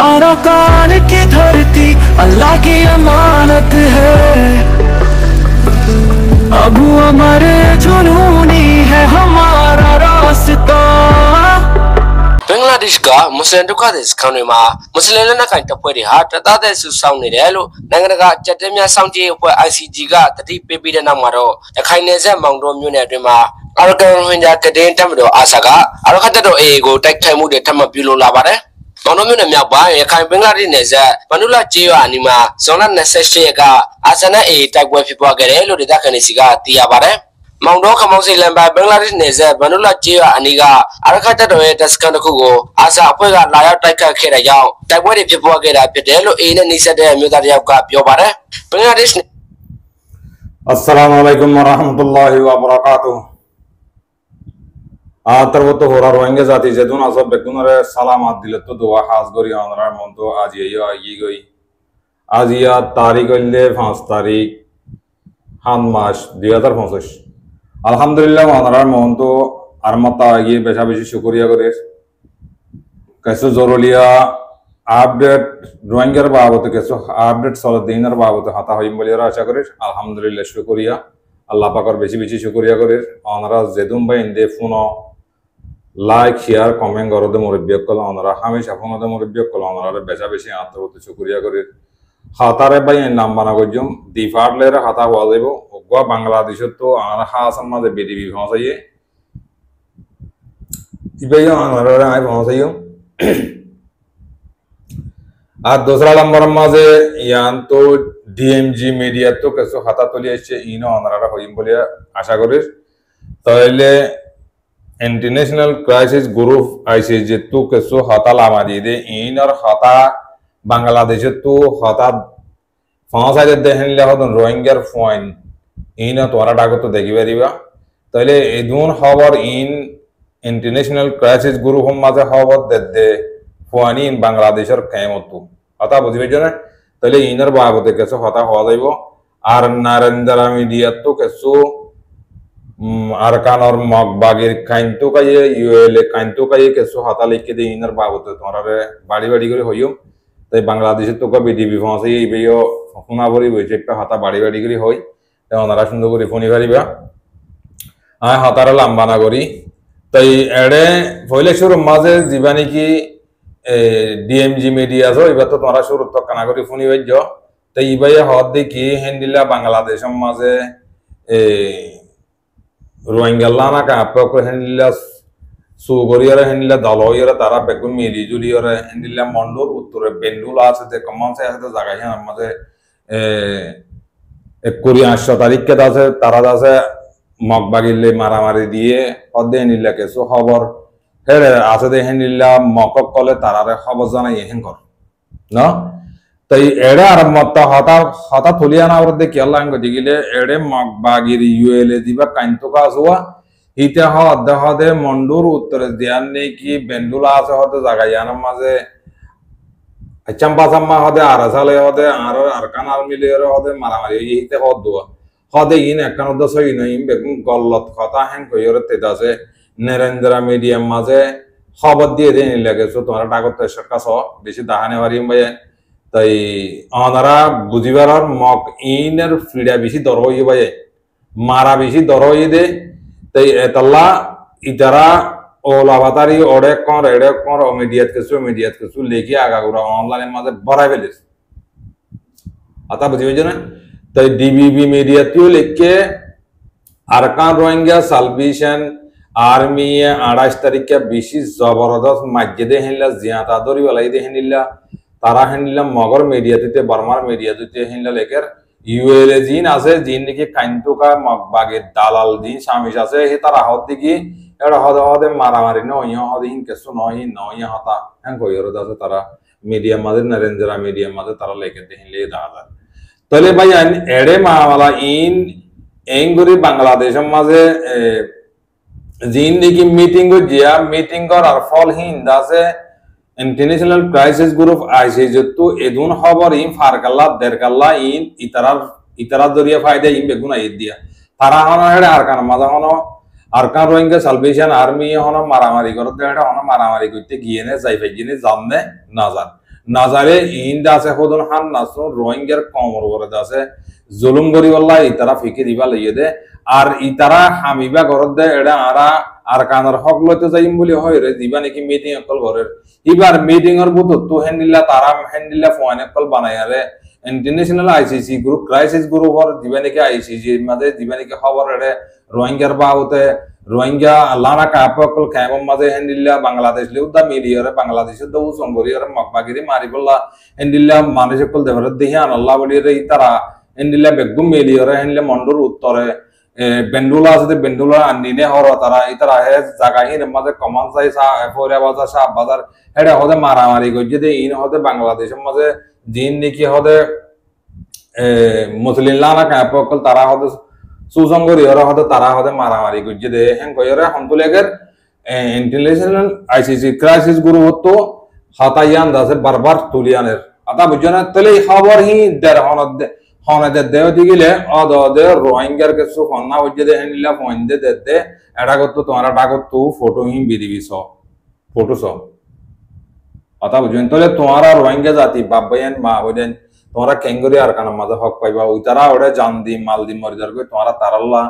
Arakan की धरती अल्लाह की अमानत है। अबू अमर जुनूनी है हमारा रास्ता। बांग्लादेश का मुस्लिम दुकादेश खाने में मुस्लिम लेना का इंटरप्रेट है तथा देश साउंड नहीं है लो नगर का चट्टेमिया साउंड ये ऊपर ICG का तटी पे भी देना मारो खाने से मांगरो म्यूने ड्रीमा और कहीं हिंजा के दिन तम दो आशा का और खाते दो एगो टेक टाइम उधर तम पिलो लाबारे मांगरो म्यूने म्या बाय ये खाने बांग्लादेश ने से पनुला चियो अनिमा सोना नेसेसे का आसना ए टेक वेब पिपा करे लो दिदा करने सिगा तिया बारे मांगरो खमांग से लंबा बांग्लादेश ने से पनुला चियो अनिगा और खाते दो ये दस्कन को आशा अपने का लाया टेक का खेरा जाओ टेक वेब पिपा करे पिटे लो ए ने निशा दे म्यूदा दिया का पियो बारे बांग्लादेश अस्सलामुअलैकुम वरहमतुल्लाहि वबरकातुहू आतरवतो होरा रोहिंग्या जाति जेदुन आसब बेकुनरे सलामत दिलतो दुआ खास गरी आनरार मंतो आज ये आगी गई आज या तारीख ले 5 तारीख हान मास 2025 अल्हम्दुलिल्लाह आनरार मंतो आरमता आगी बेशा बेशी शुक्रिया करे कैसे जरूरिया अपडेट रोहिंग्यार बाबत कैसे अपडेट साल दिनर बाबत हाता होइम बोलिया आशा करे अल्हम्दुलिल्लाह शुक्रिया अल्लाह पाकर बेशी बेशी शुक्रिया करे आनरा जेदुम भाई इंदे फोनो लाइक शेयर कमेंट करो दे मुरब्बियक कल आनरा हमेशा फोनो दे मुरब्बियक कल आनरा बेशा बेशी आतो तो शुक्रिया करे हातारे भाई नाम बना गजुम दिफाट लेरे हाता हुआ देबो ओगवा बांग्लादेश तो आना हासन माजे बीडीबी भाषाये इबेयो आनरा आइ भाषायो आज दूसरा नंबर माजे यान तो DMG मीडिया तो कैसे हाथा तोली ऐसे इनो आनरा होइम बोलिया आशा करिस तैले इंटरनेशनल क्राइसिस ग्रुप ICG तो कैसे हाथा लामा दे इन और हाथा बांग्लादेश तो हाथा फांसा दे देहन ले होदन रोहिंग्यार फोइन इन तोरा डागो तो देखि बेरिबा तैले एदुन खबर इन इंटरनेशनल क्राइसिस ग्रुप हम माजे खबर दे फोनी इन बांग्लादेशर कैमतो हाथा बुझिबे जने तले इनर बाबते कैसे हाता हुआ जाइबो आर नरेंद्र मीडिया तो कैसो अरकान और मगबागेर काइंतो का ये ULA काइंतो का ये कैसो हाता लेके दे इनर बाबते तुम्हारा रे बाड़ी बाड़ी करे होइयो ते बांग्लादेश तो का बीडीबी भाषा ये बेयो फुनाबरी बइचे एक हाता बाड़ी बाड़ी करे होई ते ओनारा सुंदर करे फोनी भारिबा आ हातारा लंबा ना करी तई एडे पहिले शुरू माजे जीवानी की DMG मीडिया जो इबा तो तुम्हारा शुरू तो कनागरी फोनी वेजो तो इबाय हद देखी हेंडिला बांग्लादेश माजे रोहिंग्या लाना का आपको हेंडिला सुगोरियर हेंडिला दलोयर तारा बेगु मिली जुलियर हेंडिला मंडोर उत्तरे बेंडुला আছে তে কমন সে আছে জায়গা है আমাদের 21 তারিখ কে আছে তারা আছে মগবাগিলে মারামারি দিয়ে হদে হেন্ডিলা কেসো খবর হেরে আছে দে হেন্ডিলা মকক কলে তারারে খবর জানাই হেঙ্কর না তাই এড়ে আর মত হতা হতা থলিয়ানা আর দে কেলা আঙ্গ দিগিলে এড়ে মগবাগির ULA দিবা কাইনতো কাজওয়া ইতে হদে মন্ডুর উত্তরে দিয়ান নে কি বেন্ডুলা আছে হদে জায়গা ইয়ানা মাঝে চম্পাসাম্মা হদে আরাসালে হদে আর আরকান আর মিলিয়রে হদে মারামারি ইতে হদুয়া হদে ইন একখান দসই নই বেগুন গল্লত কথা হেন কইরে তেদাসে नरेंद्र मीडिया माजे खबर दिए देने लगे सो तुम्हारा डागत सरकार सो बेसी दाहाने वारी भाई तई आनारा बुझिबार और मक इनर फ्रीडा बेसी दरो ये भाई मारा बेसी दरो ये दे तई एतला इतरा ओलावातारी ओडे कोन मीडियात केसु लेके आगा गुरा ऑनलाइन माजे बराय बेलिस आता बुझिबे जने तई DBB मीडिया त्यो लेके अरकान रोहिंग्या साल्वेशन आर्मी 28 तारीख के बेशी जबरदस्त मस्जिदे हेनला जियाता दरी वाला दे हेनला तारा हेनला मगर मीडिया ते बर्मार मीडिया ते हेनला लेकर ULA जिन আছে जिन के काइंतो का मगबागे दालाल जिन शामिल আছে हे तारा हद की एड़ा हद मारामारी न यो हद इन केसो न यो हता हन कोयर दासे तारा मीडिया मादे नरेंद्र मीडिया मादे तारा लेके ते हेनले दादा तले भाई एड़े मा वाला इन एंगुरी बांग्लादेश माजे जिंदगी मीटिंग जिया मीटिंग और फल हिंदा से इंटरनेशनल क्राइसिस ग्रुप ICG तो एदुन खबर इन फारकल्ला देरकल्ला इन इतरा दरिया फायदे इन बेगुना दिया तारा हनो हेडे आरकान माजा हनो आरकान रोहिंग्या साल्वेशन आर्मी हनो मारामारी करते हेडे हनो मारामारी करते गियने जाइफे गिने जानने ना जान নাজারে ইন্দ আছে হদন হান নাসুন রোহিঙ্গার কমর করে আছে জুলুম করি বল্লা ইতারা ফিকে দিবা লইয়ে দে আর ইতারা হামিবা ঘরত দে এটা আর কানার হক লইতে যাইম বলি হয় রে দিবা নাকি মিটিং অকল ঘরের এবার মিটিং এর বুত তো হ্যান্ডিলা তারা হ্যান্ডিলা ফোন অকল বানাই আরে international ICC group crisis group আর দিবা নাকি আইসিসি মাঝে দিবা নাকি খবর এড়ে রোহিঙ্গার বাউতে রোহিঙ্গা লানা কাপকল খাইম মাঝে হ্যান্ডিলা বাংলাদেশ লিউদা মিলিয়রে বাংলাদেশের দৌ সংগরিয়রে মকবাগিরি মারিবল্লা হ্যান্ডিলা মানুষ সকল দেবর দেহি আনাল্লাহ বলিরে ইতারা হ্যান্ডিলা বেগুম মিলিয়রে হ্যান্ডিলা মন্ডুর উত্তরে বেন্ডুলা আছে বেন্ডুলা নিনে হর তারা ইতারা হে জায়গা হিন মাঝে কমান চাই ফরিয়া বাজার শাহ বাজার এটা হদে মারামারি গজ্জে দে ইন হদে বাংলাদেশের মাঝে জিন নাকি হদে মুসলিম লানা কাপকল তারা হদে সুসংগরি ওরা হতে তারা হতে মারামারি করছে দে হ্যাঁ কইরে হন্তলেগের ইন্টারন্যাশনাল আইসিসি ক্রাইসিস গ্রুপ হতো হাতাইয়ান দাসে বারবার তুলিয়ানের আতা বুঝছো না তাহলে এই খবর হি দের হনদে দেও দিগিলে অদ দে রোহিঙ্গার কে সু হন্না হইছে দে হেনিলা ফোন দে দে এটা কত তোমার ডাকত তো ফটো হি বিদিবি স ফটো স আতা বুঝছো তাহলে তোমার রোহিঙ্গা জাতি বাবায়ান মা বলেন তোমরা কেঙ্গুরি আর কানা মাঝে হক পাইবা ওই তারা ওটা জান দি মাল দি মরি যার তোমরা তারাল্লা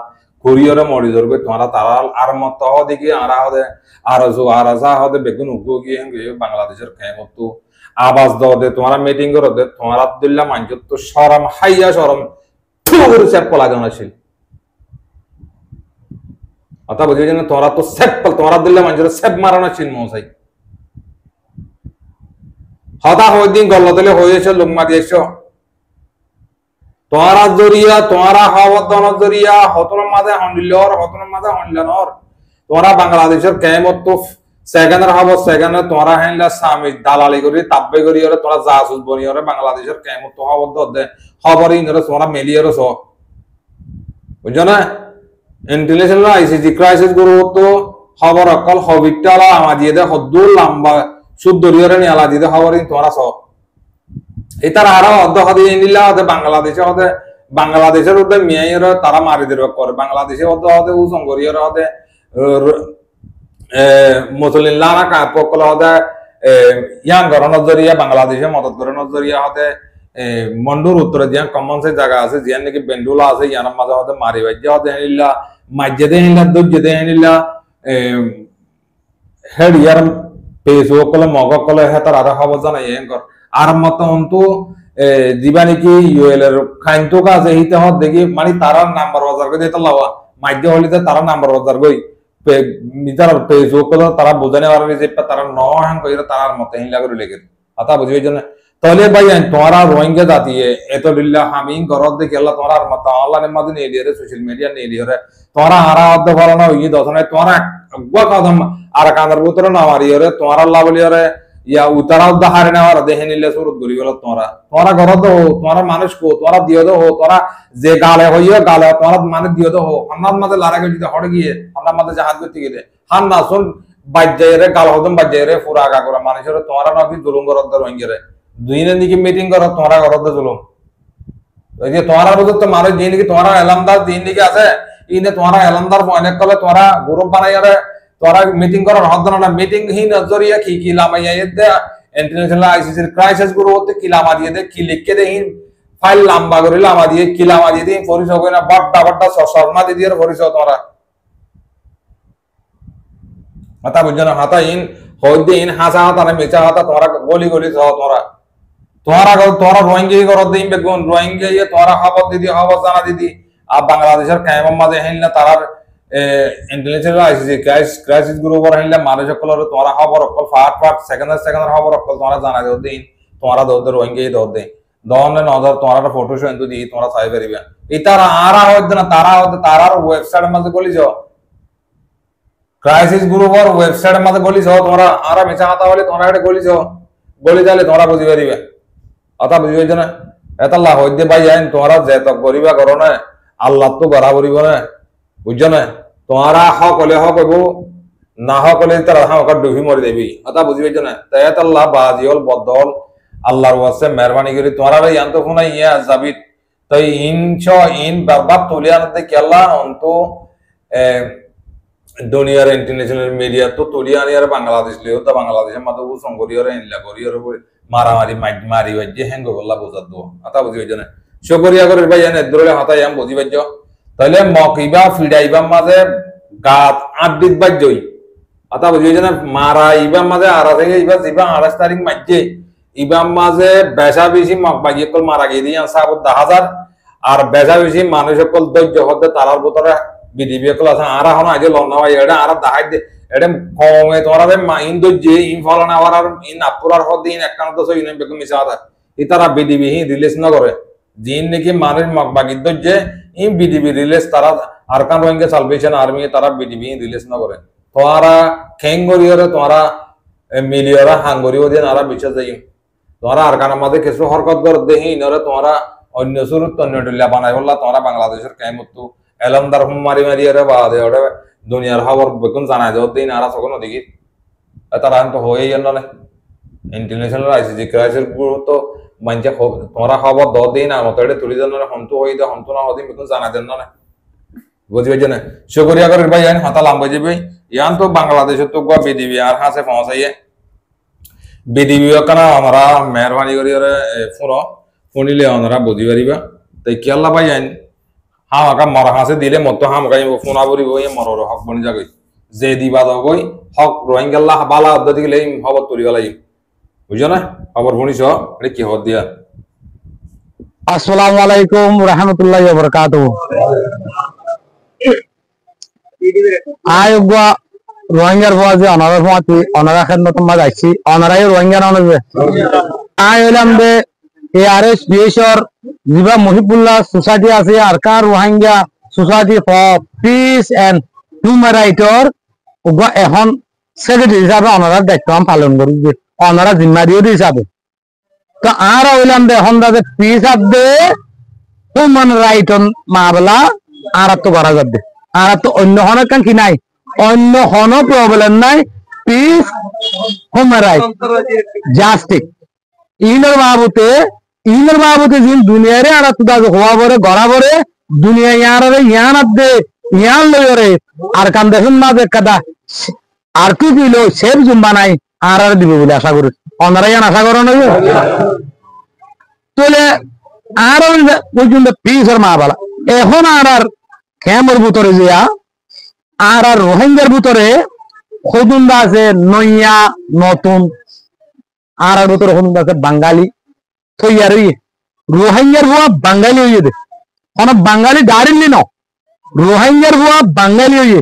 কুরিয়রে মরি যার তোমরা তারাল আর মত দেখি আর হদে আর জো আর যা হদে বেগুন উগো গিয়ে বাংলাদেশের কেমত আওয়াজ দাও দে তোমরা মিটিং করো দে তোমরা আব্দুল্লাহ মানজুত তো শরম হাইয়া শরম থুগুর সেপ লাগানো ছিল আতা বুঝি না তোমরা তো সেপ তোমরা আব্দুল্লাহ মানজুত সেপ মারানো ছিল মসাই হতা হইদিন গল্লতলে হয়েছে লুকমা দিয়েছ তোমারা জরিয়া তোমারা হওয়ার জরিয়া হতন মাঝে হন্ডিলর হতন মাঝে হন্ডলর তোমরা বাংলাদেশের কেমত তো সেকেন্ডের হব সেকেন্ডে তোমরা হেনলা সামি দালালি করি তাব্বে করি ওরে তোমরা জাসুস বনি ওরে বাংলাদেশের কেমত তো হব দে খবর ইনরে তোমরা মেলিয়ে রস বুঝছো না ইন্টারন্যাশনাল আইসিসি ক্রাইসিস গ্রুপ তো খবর অকল হবিটালা আমাদিয়ে দে হদ্দুর লম্বা সুদরিয়রে নিয়ালা দিতে খবর তোমরা সব এটার আরো অর্ধ হদে নিলা হদে বাংলাদেশে হদে বাংলাদেশের হদে মেয়ের তারা মারি দিবে করে বাংলাদেশে অর্ধ হদে উসংগরিয়র হদে মুসলিম লানা কাপকল হদে ইয়ান গরনের জরিয়া বাংলাদেশে মদত গরনের জরিয়া হদে মন্ডুর উত্তরে জিয়ান কমন সে জায়গা আছে জিয়ান নাকি বেন্ডুলা আছে ইয়ানের মাঝে হদে মারি বাজ্য হদে নিলা মাজ্জে দে নিলা দুজ্জে দে নিলা হেড ইয়ার পেসো কলে মগ কলে হেতার আর খবর জানাই এঙ্কর আর মত অন্তু দিবা নাকি ইউএল এর খাইতো কাজ এইতে হত দেখি মানে তারার নাম্বার বাজার করে দিতে লাওয়া মাইদ্য হলিতে তারা নাম্বার বাজার কই মিটার পেসো কলে তারা বুঝানে আর যে তারা ন হ্যাং কইরা তারার মত হিলা করে লেগে আতা বুঝিবে জন্য তাহলে ভাই তোমরা রোহিঙ্গা জাতি এত লিল্লাহ আমি ঘরত দেখি আল্লাহ তোমরা মত অনলাইনের মাধ্যমে নিয়ে দিয়ে সোশ্যাল মিডিয়া নিয়ে দিয়ে তোমরা আরা অর্ধ ফলানো হই দশনে তোমরা গো কদম আর কানার ভিতরে না মারি ওরে তোমার আল্লাহ বলি ওরে ইয়া উতারা উদাহারে না আর দেখে নিলে সুরত করি বলো তোমরা ঘরত হো তোমরা মানুষ কো তোমরা দিও দো হো তোমরা যে গালে হইও গালে তোমরা মানে দিও দো হো আমার মাঝে লারাকে যদি হড় গিয়ে আমার মাঝে জাহাজ করতে গিয়ে হান না শুন বাজ্জাইরে গাল হদম বাজ্জাইরে পুরা আগা করা মানুষের তোমরা নাকি জুলুম করত রোহিঙ্গারে দুইনে দিকে মিটিং করো তোমরা ঘরত জুলুম ওই যে তোমরা বুঝো তো মানুষ দিন কি তোমরা এলামদার দিন দিকে আছে ইনে তোমরা এলামদার অনেক কলে তোমরা গ্রুপ বানাইয়ারে তোরা মিটিং করার হদ না মিটিং হি নজরিয়া কি লামাইয়া দে ইন্টারন্যাশনাল আইসিসি ক্রাইসিস গ্রুপ হতে কি লামা দিয়ে দে কি লিখকে দে হিন ফাইল লম্বা করে লামা দিয়ে কি লামা দিয়ে দিন পরিচয় কই না বড়টা শর্মা দিয়ে দিয়ে পরিচয় তোরা মাতা বুঝছো না হাতা ইন হইদে ইন হাসা হাতা না মেচা হাতা তোরা গলি গলি যাও তোরা রোহিঙ্গা করত দিন বেগুন রোহিঙ্গা তোরা খবর দিদি খবর জানা দিদি আর বাংলাদেশের কায়ম মাঝে হেন না তারার ইন্টারন্যাশনাল আইসিসি ক্রাইসিস গ্রুপ আর হেনলে মানুষ সকল তোমরা খবর অকল ফাট সেকেন্ডের খবর অকল তোমরা জানা দেও দিন তোমরা দৌড় রোহিঙ্গা দৌড় দিন দহনে নজর তোমরা ফটো শুনতে দিই তোমরা চাই পারিবে ইতারা আরা হইতে না তারার ওয়েবসাইটের মাঝে গলি যাও ক্রাইসিস গ্রুপ আর ওয়েবসাইটের মাঝে গলি যাও তোমরা আরা মিছা কথা বলে তোমরা এটা গলি যাও গলি যালে তোমরা বুঝি পারিবে কথা বুঝিবে না এতাল্লাহ হইতে ভাই আইন তোমরা যেত করিবা করো না আল্লাহ তো গড়া করিব না বুঝছো না তোমরা হক হলে হক হইব না হক হলে তারা হক ডুবি মরে দেবি কথা বুঝি পাইছো না তাই আল্লাহ বাজিল বদল আল্লাহর ওয়াসে মেহরবানি করি তোমরা ইয়ান তো ফোনা ইয়া যাবি তাই ইন বারবার তুলে আনতে কি আল্লাহ অন্ত দুনিয়ার ইন্টারন্যাশনাল মিডিয়া তো তুলে আনি আর বাংলাদেশ লিও তো বাংলাদেশের মাঝে সংগরিয়র ইনলা করিয়র মারামারি মারি বাজ্যে হ্যাঙ্গ করলা বোঝার দো আতা বুঝি হইছে না সকরিয়া করে ভাই এনে ধরে হাতাই আম বুঝি বাজ্য তাহলে মকিবা ফিডাইবা মাঝে গাত আড্ডিত বাজ্যই আতা বুঝি হইছে না মারা ইবা মাঝে আরা থেকে ইবা জিবা 28 তারিখ মাজ্যে ইবা মাঝে বেশা বেশি মক বাগিয়ে কল মারা গিয়ে দিয়ে সাবত 10,000 আর বেশা বেশি মানুষ সকল ধৈর্য হতে তারার ভিতরে বিডিবি কল আছে আর এখন আগে লন্না ভাই এটা আর দেখাই দে এটা কমে তোরা mine দজ্জে in Falna R in আপুরার হদিন একান্ত সই ইন বেকম মিসাদা ইতারা বিডিবি হি রিলিজ না করে জিন নাকি মানুষ মকবাগি দজ্জে ইন বিডিবি রিলিজ তারা আরকান রোহিঙ্গা সালভেশন আর্মি তারা বিডিবি রিলিজ না করে তোরা খেঙ্গরিয়রে তোরা মিলিয়রা হাঙ্গরিও দিন আর বিশ্বাস যাই তোরা আরকান আমাদের কিছু হরকত কর দেহি ইনরে তোরা অন্য সুরত অন্য ডুলিয়া বানাই বললা তোরা বাংলাদেশের কেমতু এলমদার মারি মারি আরে বাদে ওটা দুনিয়ার খবর বেকুন জানাই দেওয়ার দিন আর সকল দেখি তারা তো হয়ে গেল না ইন্টারন্যাশনাল আইসিজি ক্রাইসিস তো মানছে তোমরা খবর 10 দিন আর মতো এটা তুলি দেন না হন্তু হয়ে দে হন্তু না হদিন বেকুন জানাই দেন না বুঝি পাইছে না শুকরিয়া করে ভাই আইন হাতা লাম্বা যাবে ইয়ান তো বাংলাদেশে তো গো বিডিবি আর হাসে পৌঁছাইয়ে বিডিবি কানা আমরা মেহরবানি করি রে ফোনিলে আমরা বুঝি পারিবা তাই কি আল্লাহ ভাই আইন হামাকা মরা হাসে দিলে মতো হামকাই ফোনা বরি বই মরর হক বনি যাগই যে দিবা দগই হক রোহিঙ্গাল্লাহ বালা অদ্দতি গেলে খবর তরি গলাই বুঝছো না খবর শুনিছ এটা কি হদ দিয়া আসসালামু আলাইকুম রাহমাতুল্লাহি ওয়া বারাকাতুহু আয়োগা রোহিঙ্গার বাজে অনারা ফাতি অনারা খেদমত মা যাচ্ছি অনারাই রোহিঙ্গা ননবে আই হলাম দে এআরএস বিএসর জিবা মুহিবুল্লাহ সোসাইটি আছে Arakan Rohingya society for peace and human রাইটর ওগা এখন সেক্রেটারি হিসাবে অনারার দায়িত্ব আমি পালন করি অনারা জিম্মাদারি হিসাবে তো আর হইলাম দে এখন দাদা পিস আপ দে হিউম্যান রাইট মামলা আর তো করা যাবে আর তো অন্য হনের কান কি নাই অন্য হন প্রবলেম নাই পিস হিউম্যান রাইট জাস্টিস ইনর বাবুতে জিন দুনিয়ারে আর তো দাদা হওয়া বরে গড়া বরে দুনিয়া ইয়ারে ইয়ান আদে ইয়ান লয়রে আর কান দেখুন না যে কাদা আর কি দিলো সেব জুম্বা নাই আর দিবে বলে আশা করি অনারা ইয়ান আশা করো না তোলে আর পর্যন্ত পিসের মা বালা এখন আর ক্যামের ভিতরে যা আর রোহিঙ্গার ভিতরে খুদুন্দা আছে নইয়া নতুন আর ভিতরে খুদুন্দা আছে বাঙালি থইয়ার রোহিঙ্গার ভুয়া বাঙালি হইয়ে দে অনেক বাঙালি দাঁড়িলি ন রোহিঙ্গার ভুয়া বাঙালি হইয়ে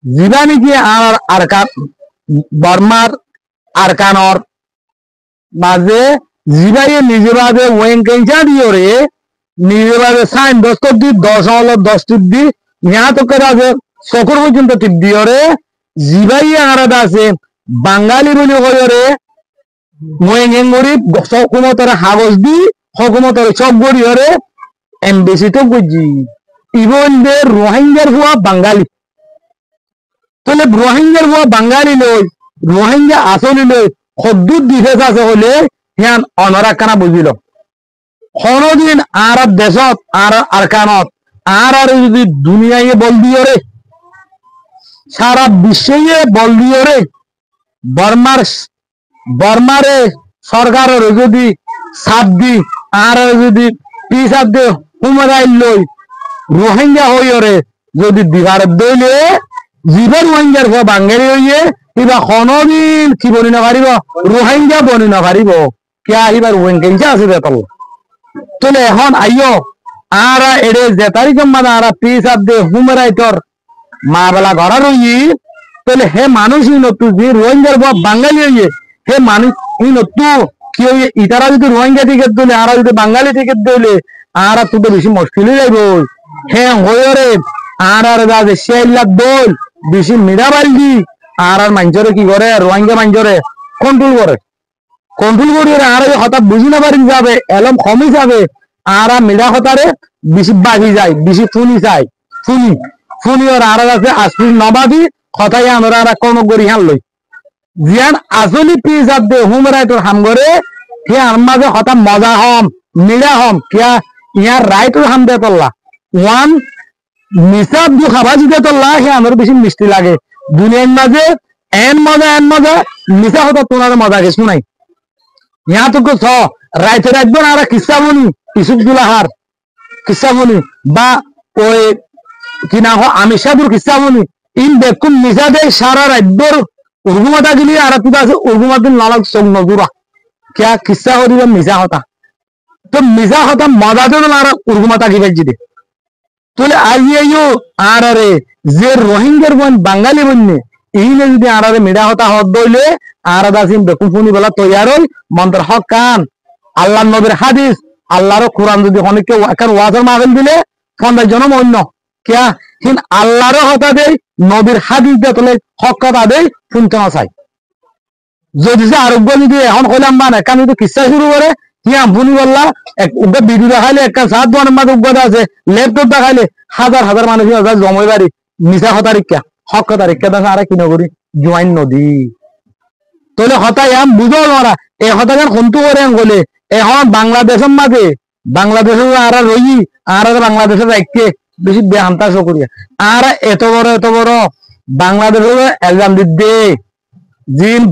জিবা নাকি আর আরকান বর্মার আরকানর মাঝে জিবাইয়ে নিজে বাদে ওয়েন কেঞ্চা দিও রে নিজে বাদে সাইন 10 দি 10 হলো 10 টিপ দি ইয়া তো করে আছে সকর পর্যন্ত টিপ দিও রে জিবাইয়ে আরাদা আছে বাঙালি বলি কইও রে ওয়েন এঙ্গরি হুকুমতের হাগজ দি হুকুমতের সব গড়িও রে এমবিসি তো বুঝি ইভন দে রোহিঙ্গার হুয়া বাঙালি তাহলে রোহিঙ্গার হুয়া বাঙালি লই রোহিঙ্গা আসলি লই খদ্দুর ডিফেন্স আছে হলে হিয়ান অনরা কানা বুঝিল কোনদিন আর দেশত আর আরকানত আর যদি দুনিয়ায় বল দিও রে সারা বিশ্বে বল দিও রে বর্মারে সরকারের যদি সাথ দি আর যদি পিসাদ দে হুমরাইল লই রোহিঙ্গা হইও রে যদি বিহার দইলে জীবন রোহিঙ্গার বাঙালি হইয়ে কিবা কোনদিন কি বনি না পারিব রোহিঙ্গা বনি না পারিব কে আহিবার ওয়েঙ্কেঞ্চা আছে বেতল তোলে এখন আইও আর এড়ে যে তারিখ মানে আর পিস আপ দে হুমরাইটর মা বেলা ঘরা রই তোলে হে মানুষই নতু যে রোহিঙ্গার বাঙালি হইয়ে হে মানুষ ই নতু কি হইয়ে ইতারা যদি রোহিঙ্গা টিকিট দিলে আর যদি বাঙালি টিকিট দিলে আর তো বেশি মুশকিলই যাইব হে হইও রে আর দাদা সেইলা দোল বেশি মিডা বালদি আর মানুষরে কি করে রোহিঙ্গা মানুষরে কন্ট্রোল করে আর হঠাৎ বুঝি না পারি যাবে এলম কমই যাবে আর মিডা হতারে বেশি বাগি যায় বেশি ফুনি ওর আর আছে আসবি নবাবি কথাই আমরা আর কোন গড়ি হান লই জিয়ান আসলি পিস আপ দে হুমরাই তোর হাম করে কে আর মাঝে হঠাৎ মজা হম মিডা হম কিয়া ইয়ার রাইটর হাম দে তোল্লা ওয়ান মিসাব দু খাবা দিতে তোল্লা হে আমার বেশি মিষ্টি লাগে দুনিয়ার মাঝে এন মজা মিশা হতো তোমার মজা কিছু নাই ইয়া তো ছ রাইতে রাখবো না আর কিসা বনি ইসুফদুল্লাহ হার কিসা বনি বা ওই কি না হয় আমি সাধুর কিসা বনি ইন দেখুন মিজা দে সারা রাজ্যর উর্গুমাতা গিলি আর তুই আছে উর্গুমাদিন নালক সব নজুরা क्या किस्सा हो रही है मिजा होता तो मिजा होता मजा तो ना उर्गुमाता की बेच दे তোলে আইয়ে ইউ আরারে যে রোহিঙ্গার বন বাঙালি বন্যে এইনে যদি আরারে মিডা হতা হদ দইলে আরাদা সিম বেকুফুনি বলা তৈয়ার হই মন্ত্র হক কান আল্লাহর নবীর হাদিস আল্লাহর কোরআন যদি অনেককে এখন ওয়াজের মাহফিল দিলে 50 জন অন্য কিয়া হিন আল্লাহর হতা দেই নবীর হাদিস দে তোলে হক কথা দেই শুনতে চাই যদি যে আরোগ্য যদি এখন হইলাম মানে কারণ যদি কিস্সা শুরু করে হিয়া বুনি বললা এক উগ্র ভিডিও দেখাইলে একটা 7 বনের মাঝে উগ্রতা আছে ল্যাপটপ দেখাইলে হাজার হাজার মানুষ জমই বাড়ি মিশা হতারিকা হক হতারিকা দেখা আর কি নগরী জোয়াইন নদী তাহলে হতাই আম বুঝো না এই হতাগান কোনটু করে বলে এখন বাংলাদেশের মাঝে বাংলাদেশের আর রই আর বাংলাদেশের রাখতে বেশি বেহান্তা করিয়া আর এত বড় বাংলাদেশের এক্সাম দিতে জিন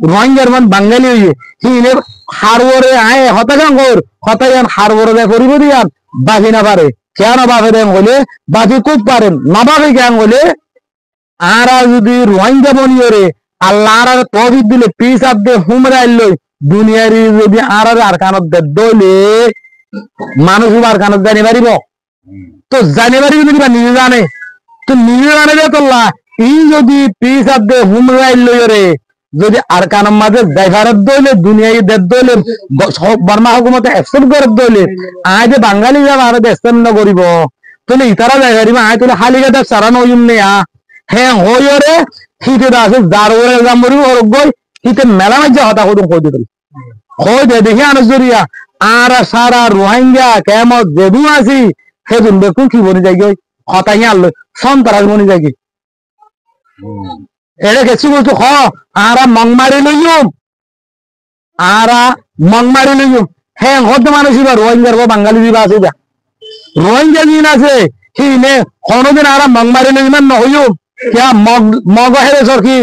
রোহিঙ্গার মান বাঙালি হইয়ে হিনে হারবরে আয় হতাগান কর হতাগান হারবরে দে করিব দিয়ান বাকি না পারে কেন বাপে দেন বলে বাকি খুব পারেন না বাপে কেন বলে আর যদি রোহিঙ্গা বনিয়রে আল্লাহ আর তৌফিক দিলে পিস আপ দে হুমরাইল লই দুনিয়ার যদি আর কানত দে দলে মানুষ আর কানত জানি পারিব তো জানি পারিব যদি নিজে জানে তো নিজে জানে যে তোল্লা এই যদি পিস আপ দে হুমরাইল লইরে যদি আর কানের মাঝে ড্রাইভারের দইলে দুনিয়ায় দেড় দইলে বর্মা হুকুমতে অ্যাকসেপ্ট করে দইলে আয় যে বাঙালি যাবে আর অ্যাকসেপ্ট না করিব তাহলে ইতারা ড্রাইভারি আয় তাহলে হালিকা দেখ সারানো হইম নেয়া হ্যাঁ হইরে হিতে আছে যার ওরে এক্সাম করি ওর গই হিতে মেলা মাঝে হতা কদম কই দিল কই দে দেখি আনস জরিয়া আর সারা রোহিঙ্গা কেমন যেদু আছি সেদিন দেখুন কি বনি যাই গই হতা হিয়া আনলো সন্তারাজ বনি যাই এড়ে গেছি বলতো হ আরা মংমারি লইম আরা মংমারি লইম হ্যাঁ হতে মানুষ এবার রোহিঙ্গার বাঙালি দিবা আছে যা রোহিঙ্গা দিন আছে হিনে কোনদিন আরা মংমারি লইম না হইম क्या मग है সরকি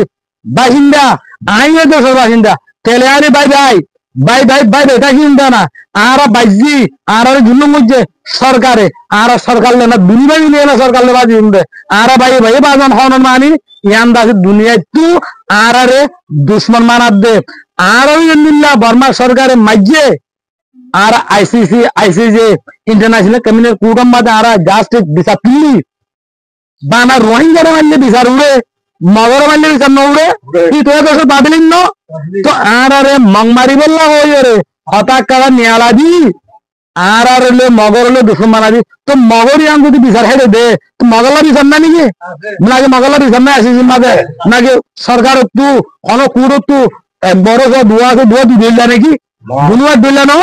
বাসিন্দা আইনে দেশের বাসিন্দা তেলে আরে বাই বেটা কিনতা না আর বাইজি আর জুলু মধ্যে সরকারে আর সরকার লেনা দুনিয়া নিয়ে না সরকার লে বাজি উন্দে আর ভাই বাজন হন মানি ইয়ান দাস দুনিয়ায় তু আর আরে দুশ্মন মানাত দে আর ইন্দিল্লা বর্মা সরকারে মাইজে আর আইসিসি ইন্টারন্যাশনাল ক্রিমিনাল কোর্টের মাঝে আর জাস্টিস বিচার তুলি বানা রোহিঙ্গার মারলে বিচার উড়ে মগর মারলে বিচার ন উড়ে কি তোর দোষ বাদলিন ন তো আর আরে মংমারি বললা হই রে হঠাৎ কারা নিয়ালা দি আর লে মগর লে দুশ্মন মানা দি তো মগর ইয়ান যদি বিচার হেরে দে তো মগলা বিচার না নাকি নাকি মগলা বিচার না আসিস মাঝে নাকি সরকার তু কোন কুড় তু বড় দুয়া দিল নাকি বুনুয়া দিল না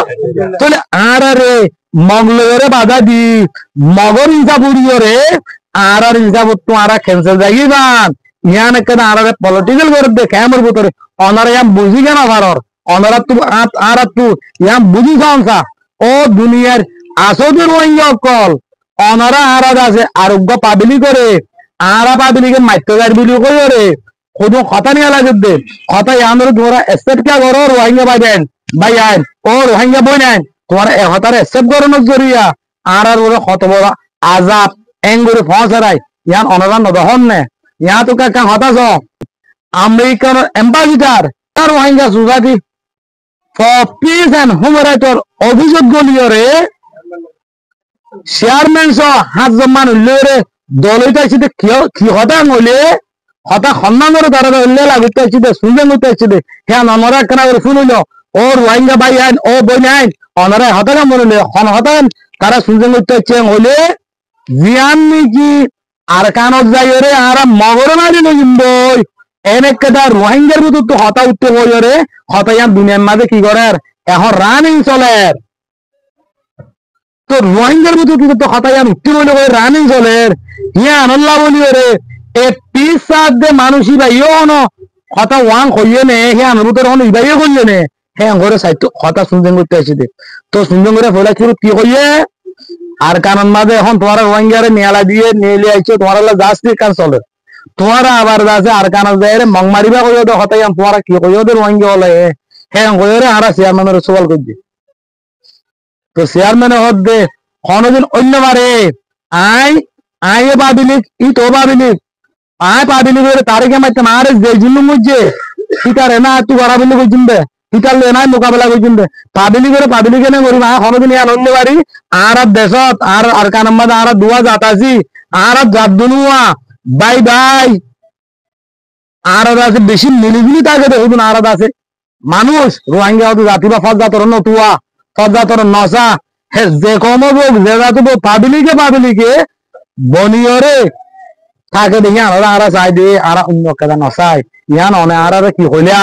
তাহলে আর রে মগলরে বাধা দি মগর হিসাব উড়িয়ে রে আর হিসাব তোমারা ক্যান্সেল যাইবান ইয়ান কেন আর পলিটিক্যাল করে দে ক্যামের ভিতরে অনারা ইয়াম বুঝি কেন ভারর অনারা তু আর তু ইয়াম বুঝি সংসা ও দুনিয়ার আসলে রোহিঙ্গা কল অনারা আর আছে আরোগ্য পাবলি করে আর পাবলিকে মাইতে গাড়ি বিলি করে খুদ কথা নিয়ে লাগে দে কথা ইয়ানোর তোমরা এসেপ্ট কে করো রোহিঙ্গা ভাই আইন ও রোহিঙ্গা বই নেন তোমরা হতার এসেপ্ট করানোর জরিয়া আর ওরা কত বড় আজাব এঙ্গুরে ফসারাই ইয়ান অনরান নদহন নে ইয়া তো কাকা হতাছ আমেরিকান এম্বাসিডার আর Rohingya society for peace and human rights অভিযোগ গলিয়রে চেয়ারম্যান সহ 5 জন লরে দলইতাছি কি হতা হলে হতা সম্মান করে তারা হলে লাগুতাছি শুনবে মুতাছি হ্যাঁ নমরা কেনা করে শুনিল ও রোহিঙ্গা ভাই আইন ও বই আইন অনরা হতা মনে হন হতান তারা শুনবে মুতাছি হলে জিয়ান নাকি আর কানত যাই রে আর মগর মারি নজিম বই এনেকটা রোহিঙ্গার মতো তো হতা উঠতে বই রে হতা ইয়ান দুনিয়ার মাঝে কি করে এখন রানিং চলে তো রোহিঙ্গার মতো তো হতা ইয়ান উঠতে বলে রানিং চলে ইয়ান আল্লাহ বলি রে এ পিস সাত দে মানুষই ভাই ন হতা ওয়াং হইয়ে নে হিয়ান মতো হন ইবাইয়ে করলে নে হ্যাঁ ঘরে সাইতো হতা শুনজেন করতে আসি দে তো শুনজেন করে ফলা কি হইয়ে আর কারণ মাঝে এখন তোমার রোহিঙ্গারে নিয়ালা দিয়ে নিয়ে আইছো তোমার জাস্তি কাজ চলে তোমার আবার যাচ্ছে আর কারণ যায় মং মারিবা কইও তো হতাই তোমার কি কইও তো রোহিঙ্গা হলে হ্যাঁ হয়ে আরা চেয়ারম্যানের সওয়াল করছে তো চেয়ারম্যানের হদ্দে কোনদিন অন্যবারে আই আই পাবিলিক ই তো পাবিলিক আয় পাবিলিক তারিখে মাইতে আর যে জিল্লু মুজে ইটারে না তুই গড়া বিল্লি কইছিনবে ইটার লে নাই মোকাবেলা কইছিনবে পাবিলিক এনে করি না কোনদিন ইয়ান অন্যবারি আর দেশত আর কানাম্মাদ আর দুয়া জাতাছি আর জাত দুনুয়া বাই বাই আর আছে বেশি মিলিগুলি থাকে দেখুন আর আছে মানুষ রোহিঙ্গা হতো জাতি বা ফজাতর নতুয়া ফজাতর নসা যে কম হোক যে জাত পাবিলিকে বনিয়রে থাকে দেখি আরা চাই দিয়ে আর অন্য কেদা নসাই ইয়ান অনে আর কি হইলা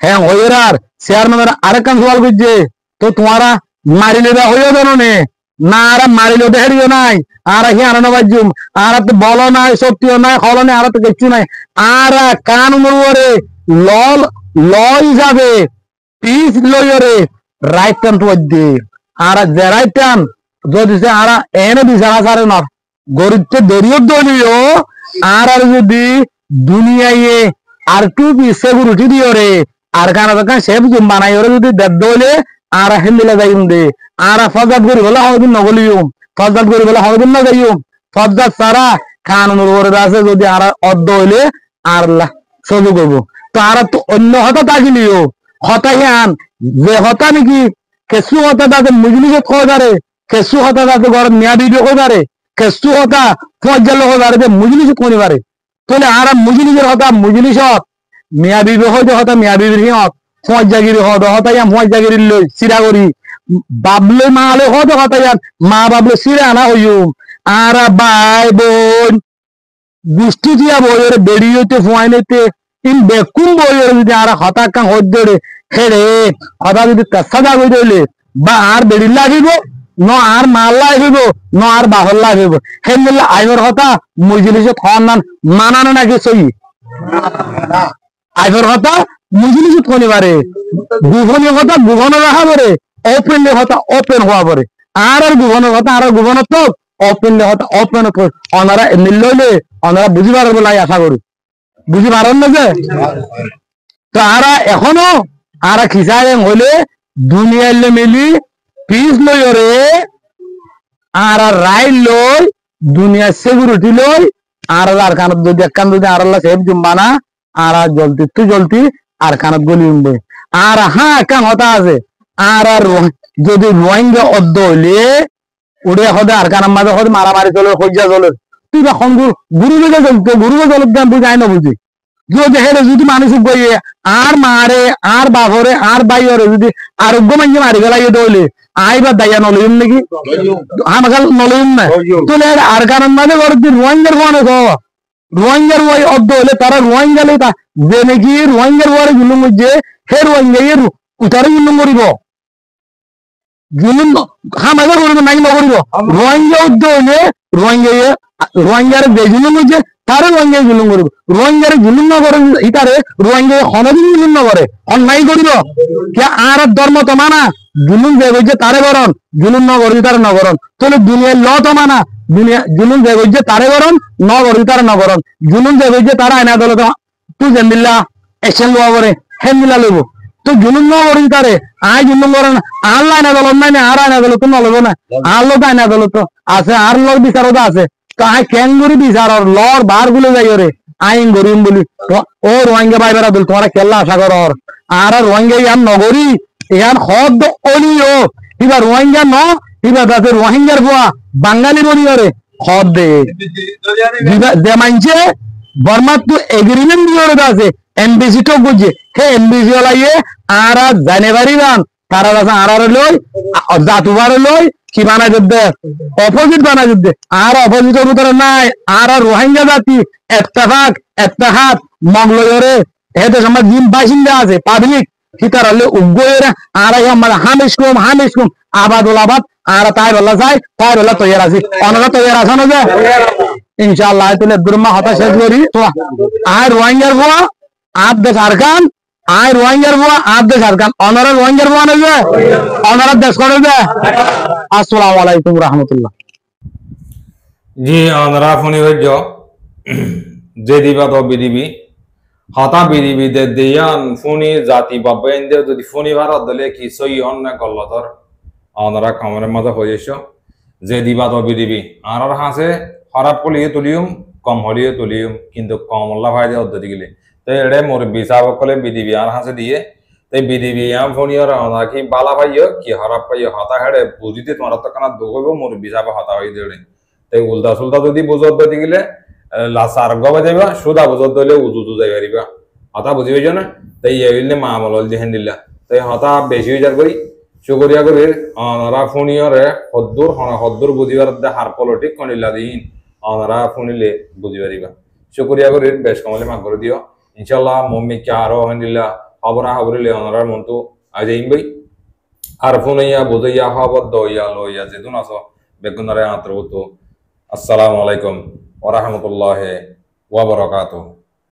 হ্যাঁ হইর আর চেয়ারম্যানের আরেকখান সওয়াল করছে তো তোমারা মারিলে হইও জানো নে না আর মারিলে হেরিও নাই আর হিয়ানো নবাজুম আর তো বল নাই শক্তিও নাই হলনে আর তো কিছু নাই আর কান মরুরে লল ল হিসাবে পিস লইরে রাইট টান তো দে আর যে রাইট টান যদি সে আর এনে বিচারা সারে না গরিবকে দরিয়র দলিও আর যদি দুনিয়ায় আর টু পিসে গুরুটি দিও রে আর কানা দোকান সেব জুম বানাই ওরে যদি দেদ দলে আর হেলিলা যাইম দে আর ফজাত করি বলা হদিন নগলিও ফজাত করি বলা হদিন না যাইও ফজাত সারা কানুনের ওরে আছে যদি আর অদ্দ হইলে আর সহ্য করব তো আর তো অন্য হতা তাকিলিও হতাইয়ান যে হতা নাকি কেসু হতা তাতে মুজলিসত খোঁজারে কেসু হতা তাতে ঘর মিয়া বিবি খোঁজারে কেসু হতা ফজ্জাল খোঁজারে যে মুজলিসত কোনি পারে তাহলে আর মুজলিসের হতা মুজলিসত মিয়া বিবি হইতে হতা মিয়া বিবির হিয়ত ফজ্জাগিরি হতাইয়াম ফজ্জাগিরি লই সিরা করি বাবলে মালে হতাইয়ান মা বাবলে সিরা আনা হইম আর ভাই বোন গুষ্টি দিয়া বইয়ের বেড়ি হইতে ফুয়াই নিতে ইন বেকুম বইয়ের যদি আর হতাকাং হদ্দরে হেরে হতা যদি তেসাদা কই দইলে বা আর বেড়ি লাগিব ন আর মাল লাগিব ন আর বাহর লাগিব হেমিল্লা আইর হতা মুজলিসে থনান মানানো নাকি সই আইর হতা মুজলিসে থনি পারে গুহনের হতা গুহন রাখা পারে ওপেন হতা ওপেন হওয়া পারে আর গুহনের হতা আর গুহনত তো ওপেন হতা ওপেন ওনারা মিললে ওনারা বুঝি পারবে বলে আশা করি বুঝি পারেন না যে তো আরা এখনো আরা খিসায় হইলে দুনিয়ালে মিলি পিস লই রে আর রাইল লই দুনিয়া সিকিউরিটি লই আর কানত যদি একখান যদি আর সেফ জুম্বানা আর জলতি আর কানত গলি উঠবে আর হ্যাঁ একখান হতা আছে আর যদি রোহিঙ্গা অদ্দ হইলে উড়ে হদে আর কানার মাঝে হদে মারামারি চলে হইয়া চলে তুই তখন গুরুবে চলত দেন বুঝাই না বুঝি যদি হেরে যদি মানুষ গিয়ে আর মারে আর বাপরে আর বাইরে যদি আরোগ্য মাইকে মারি গেলাইয়ে দইলে আইবার দাইয়া নলিম নাকি আমাকাল নলিম না তুলে আর কারণ মানে রোহিঙ্গার ফোনে রোহিঙ্গার ওই অব্দ হলে তারা রোহিঙ্গালে যে নাকি রোহিঙ্গার ওয়ারে জুলুম হচ্ছে হে রোহিঙ্গাইয়ের উতারে জুলুম করিব জুলুম হামাজা করিব নাই নকরিব রোহিঙ্গা অব্দ হলে রোহিঙ্গার যে জুলুম হচ্ছে তারে রোহিঙ্গাই জুলুম করিব রোহিঙ্গার জুলুম না করে ইতারে রোহিঙ্গা হনদিন জুলুম না করে অন্যায় করিব কে আর ধর্ম তো মানা জুলুম যে হচ্ছে তারে বরণ জুলুম ন করি তার নগরণ তাহলে দুনিয়ার ল তো মানা দুনিয়া জুলুম যে হচ্ছে তারে বরণ ন করি তার নগরণ জুলুম যে হচ্ছে তারা আইনা দল তুই জেন্দিল্লা এক্সেন লওয়া করে হেন্দিল্লা লইব তো জুলুম ন করি তারে আয় জুলুম করে না আল্লাহ আইনা দল নাই না আর আইনা দল তো নলব না আর লোক আইনা দল তো আছে আর লোক বিচারও আছে তো আই কেন করি বিচার লর বার গুলো যাই রে আইন গরিম বলি ও রোহিঙ্গা ভাই বেড়া দল তোমরা কেল্লা আশা কর আর রোহিঙ্গা ইয়ান নগরী ইয়ান হদ অলিও এবার রোহিঙ্গা ন এবার তাতে রোহিঙ্গার বুয়া বাঙালি বলি রে হদ দে যে মানছে বর্মার তো এগ্রিমেন্ট দিয়ে আছে এমবিসি তো বুঝছে হে এমবিসি ওলাইয়ে আর জানুয়ারি গান তারা আর লই জাতুবার লই কি বানাই দিতে অপোজিট বানাই দিতে আর অপোজিটের ভিতরে নাই আর রোহিঙ্গা জাতি একটা হাত মঙ্গলরে হেতে সমাজ জিম বাসিন্দা আছে পাবলিক হিতার হলে উগ্গয়ের আর হামিস কুম আবাদুল আবাদ আর তাই বলা যায় তাই বলা তৈরি আছি অনেক তৈরি আছে না যে ইনশাআল্লাহ তাহলে দুর্মা হতা শেষ করি তো আর রোহিঙ্গার বুয়া আপ দেশ আরকান আয় রোহিঙ্গার বুয়া আপ দেশ আরকান অনারা রোহিঙ্গার বুয়া নেবে অনারা দেশ করে দে আসসালামু আলাইকুম রহমতুল্লাহ জি অনারা ফোনি হইজ যে দিবা তো বিদিবি হতা বিধিবিদে দিয়ান ফুনি জাতি বাবা ইন্দে যদি ফুনি ভারত দলে কি সই হন না গল্লতর অনরা কমরের মতো হয়েছ যে দিবা তো বিধিবি আর হাসে খারাপ কলিয়ে তুলিউম কম হলিয়ে তুলিউম কিন্তু কমল্লা ভাই যে অদ্দতি গেলে তো এড়ে মোর বিচাব কলে বিধিবি আর হাসে দিয়ে তাই বিধিবি আম ফোনিয়র অনা কি বালা ভাইও কি খারাপ পাইও হতা হেড়ে বুঝিতে তোমার তো কানা দুঃখ হইব মোর বিচাব হতা হই দেড়ে তাই উল্টা সুলটা যদি বুঝত দিতে গেলে লাসার গবা যাইবা সুদা বুঝত দিলে উজু যাই পারিবা হতা বুঝি হইছ না তাই এবিল মা আমল যেহেন দিলা তাই হতা বেশি হয়ে যার করি শুকরিয়া করি অনারা ফোনিয়রে হদ্দুর বুঝিবার হার পলটিক কনিলা দিন অনারা ফোনিলে বুঝি পারিবা শুকরিয়া করি বেশ কমলে মা করে দিও ইনশাল্লাহ মম্মিকে আরো হেন দিলা খবরা খবরিলে অনারার মন তো আজ ইনবই আর ফোনাইয়া বুঝাইয়া খবর দইয়া লইয়া যেতুন আছো বেগুনারে আন্তর্গত আসসালামু আলাইকুম ওয়া রাহমাতুল্লাহি ওয়া বারাকাতুহু।